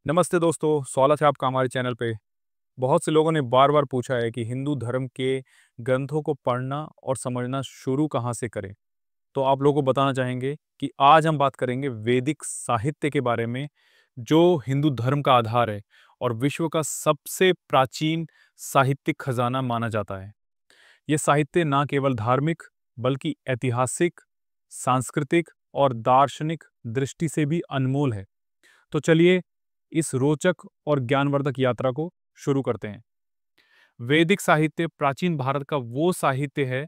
नमस्ते दोस्तों, स्वागत है आपका हमारे चैनल पे। बहुत से लोगों ने बार-बार पूछा है कि हिंदू धर्म के ग्रंथों को पढ़ना और समझना शुरू कहाँ से करें। तो आप लोगों को बताना चाहेंगे कि आज हम बात करेंगे वैदिक साहित्य के बारे में, जो हिंदू धर्म का आधार है और विश्व का सबसे प्राचीन साहित्यिक खजाना माना जाता है। ये साहित्य ना केवल धार्मिक, बल्कि ऐतिहासिक, सांस्कृतिक और दार्शनिक दृष्टि से भी अनमोल है। तो चलिए इस रोचक और ज्ञानवर्धक यात्रा को शुरू करते हैं। वैदिक साहित्य प्राचीन भारत का वो साहित्य है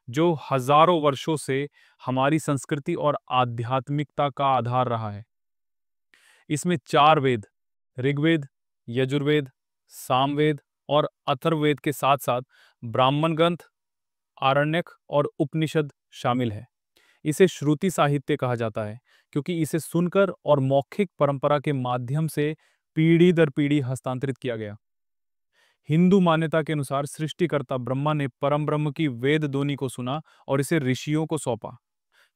जो हजारों वर्षों से हमारी संस्कृति और आध्यात्मिकता का आधार रहा है। इसमें चार वेद, ऋग्वेद, यजुर्वेद, सामवेद और अथर्ववेद के साथ साथ ब्राह्मण ग्रंथ, आरण्यक और उपनिषद शामिल है। इसे श्रुति साहित्य कहा जाता है क्योंकि इसे सुनकर और मौखिक परंपरा के माध्यम से पीढ़ी दर पीढ़ी हस्तांतरित किया गया। हिंदू मान्यता के अनुसार सृष्टिकर्ता ब्रह्मा ने परम ब्रह्म की वेद ध्वनि को सुना और इसे ऋषियों को सौंपा।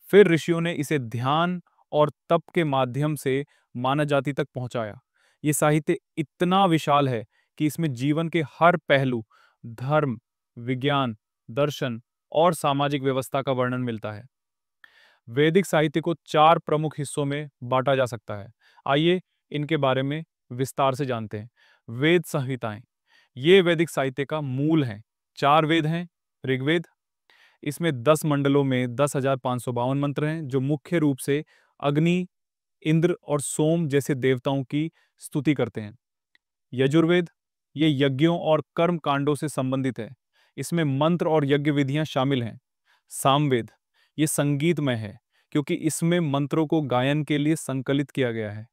फिर ऋषियों ने इसे ध्यान और तप के माध्यम से मानव जाति तक पहुंचाया। ये साहित्य इतना विशाल है कि इसमें जीवन के हर पहलू, धर्म, विज्ञान, दर्शन और सामाजिक व्यवस्था का वर्णन मिलता है। वैदिक साहित्य को चार प्रमुख हिस्सों में बांटा जा सकता है। आइए इनके बारे में विस्तार से जानते हैं। वेद संहिताएं, ये वैदिक साहित्य का मूल है। चार वेद हैं। ऋग्वेद, इसमें 10 मंडलों में 10,552 मंत्र हैं जो मुख्य रूप से अग्नि, इंद्र और सोम जैसे देवताओं की स्तुति करते हैं। यजुर्वेद, ये यज्ञों और कर्म कांडों से संबंधित है। इसमें मंत्र और यज्ञ विधियां शामिल हैं। सामवेद, ये संगीतमय है क्योंकि इसमें मंत्रों को गायन के लिए संकलित किया गया है।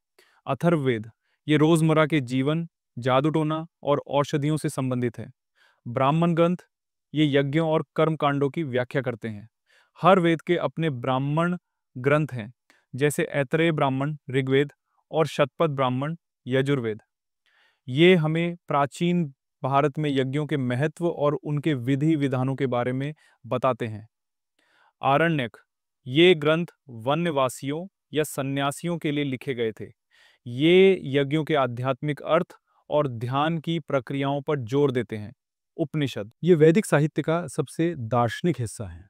अथर्ववेद, ये रोजमर्रा के जीवन, जादू टोना और औषधियों से संबंधित है। ब्राह्मण ग्रंथ, ये यज्ञों और कर्म कांडों की व्याख्या करते हैं। हर वेद के अपने ब्राह्मण ग्रंथ हैं, जैसे ऐतरेय ब्राह्मण ऋग्वेद और शतपथ ब्राह्मण यजुर्वेद। ये हमें प्राचीन भारत में यज्ञों के महत्व और उनके विधि विधानों के बारे में बताते हैं। आरण्यक, ये ग्रंथ वन्यवासियों या सन्यासियों के लिए लिखे गए थे। ये यज्ञों के आध्यात्मिक अर्थ और ध्यान की प्रक्रियाओं पर जोर देते हैं। उपनिषद, ये वैदिक साहित्य का सबसे दार्शनिक हिस्सा है।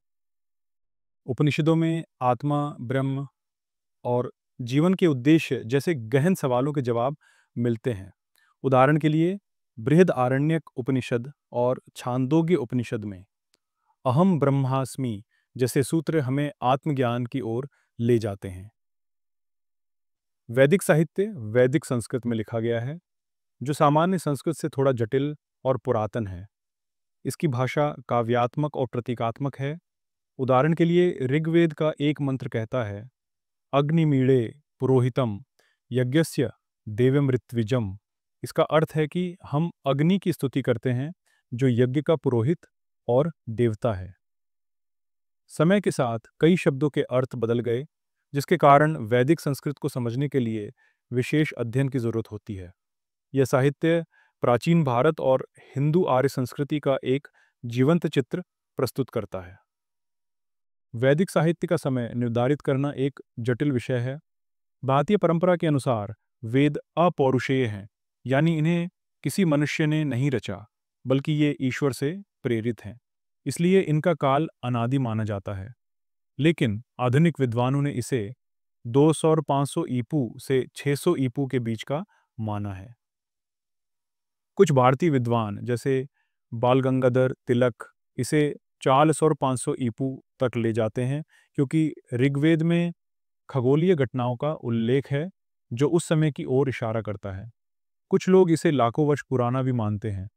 उपनिषदों में आत्मा, ब्रह्म और जीवन के उद्देश्य जैसे गहन सवालों के जवाब मिलते हैं। उदाहरण के लिए बृहदारण्यक उपनिषद और छांदोग्य उपनिषद में अहम ब्रह्मास्मि जैसे सूत्र हमें आत्मज्ञान की ओर ले जाते हैं। वैदिक साहित्य वैदिक संस्कृत में लिखा गया है, जो सामान्य संस्कृत से थोड़ा जटिल और पुरातन है। इसकी भाषा काव्यात्मक और प्रतीकात्मक है। उदाहरण के लिए ऋग्वेद का एक मंत्र कहता है, अग्निमीळे पुरोहितम यज्ञस्य देवमृत्विजम। इसका अर्थ है कि हम अग्नि की स्तुति करते हैं, जो यज्ञ का पुरोहित और देवता है। समय के साथ कई शब्दों के अर्थ बदल गए, जिसके कारण वैदिक संस्कृत को समझने के लिए विशेष अध्ययन की जरूरत होती है। यह साहित्य प्राचीन भारत और हिंदू आर्य संस्कृति का एक जीवंत चित्र प्रस्तुत करता है। वैदिक साहित्य का समय निर्धारित करना एक जटिल विषय है। भारतीय परंपरा के अनुसार वेद अपौरुषेय हैं, यानी इन्हें किसी मनुष्य ने नहीं रचा, बल्कि ये ईश्वर से प्रेरित हैं। इसलिए इनका काल अनादि माना जाता है। लेकिन आधुनिक विद्वानों ने इसे 200 और 500 ईपू से 600 ईपू के बीच का माना है। कुछ भारतीय विद्वान जैसे बाल गंगाधर तिलक इसे 400 और 500 ईपू तक ले जाते हैं, क्योंकि ऋग्वेद में खगोलीय घटनाओं का उल्लेख है जो उस समय की ओर इशारा करता है। कुछ लोग इसे लाखों वर्ष पुराना भी मानते हैं,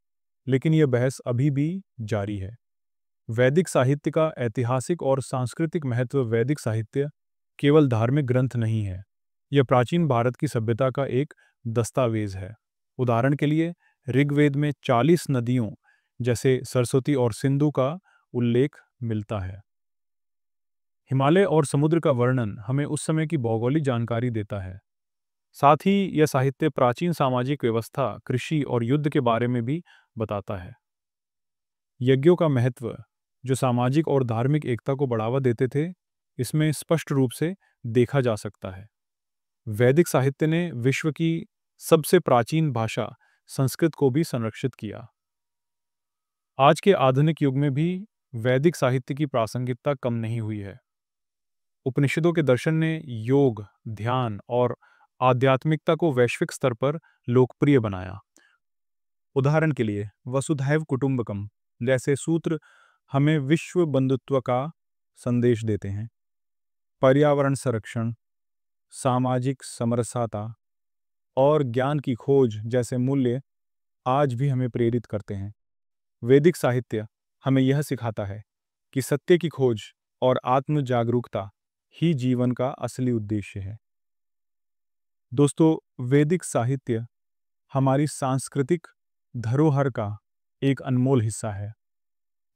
लेकिन यह बहस अभी भी जारी है। वैदिक साहित्य का ऐतिहासिक और सांस्कृतिक महत्व। वैदिक साहित्य केवल धार्मिक ग्रंथ नहीं है, यह प्राचीन भारत की सभ्यता का एक दस्तावेज है। उदाहरण के लिए ऋग्वेद में 40 नदियों जैसे सरस्वती और सिंधु का उल्लेख मिलता है। हिमालय और समुद्र का वर्णन हमें उस समय की भौगोलिक जानकारी देता है। साथ ही यह साहित्य प्राचीन सामाजिक व्यवस्था, कृषि और युद्ध के बारे में भी बताता है। यज्ञों का महत्व, जो सामाजिक और धार्मिक एकता को बढ़ावा देते थे, इसमें स्पष्ट रूप से देखा जा सकता है। वैदिक साहित्य ने विश्व की सबसे प्राचीन भाषा संस्कृत को भी संरक्षित किया। आज के आधुनिक युग में भी वैदिक साहित्य की प्रासंगिकता कम नहीं हुई है। उपनिषदों के दर्शन ने योग, ध्यान और आध्यात्मिकता को वैश्विक स्तर पर लोकप्रिय बनाया। उदाहरण के लिए वसुधैव कुटुंबकम जैसे सूत्र हमें विश्व बंधुत्व का संदेश देते हैं। पर्यावरण संरक्षण, सामाजिक समरसता और ज्ञान की खोज जैसे मूल्य आज भी हमें प्रेरित करते हैं। वैदिक साहित्य हमें यह सिखाता है कि सत्य की खोज और आत्म जागरूकता ही जीवन का असली उद्देश्य है। दोस्तों, वैदिक साहित्य हमारी सांस्कृतिक धरोहर का एक अनमोल हिस्सा है।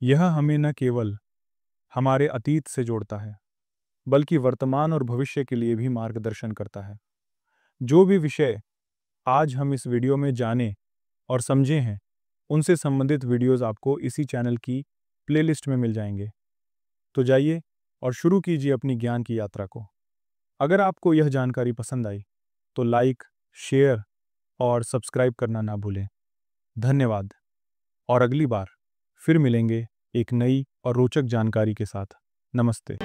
यह हमें न केवल हमारे अतीत से जोड़ता है, बल्कि वर्तमान और भविष्य के लिए भी मार्गदर्शन करता है। जो भी विषय आज हम इस वीडियो में जाने और समझे हैं, उनसे संबंधित वीडियोस आपको इसी चैनल की प्लेलिस्ट में मिल जाएंगे। तो जाइए और शुरू कीजिए अपनी ज्ञान की यात्रा को। अगर आपको यह जानकारी पसंद आई, तो लाइक, शेयर और सब्सक्राइब करना ना भूलें। धन्यवाद और अगली बार फिर मिलेंगे एक नई और रोचक जानकारी के साथ। नमस्ते।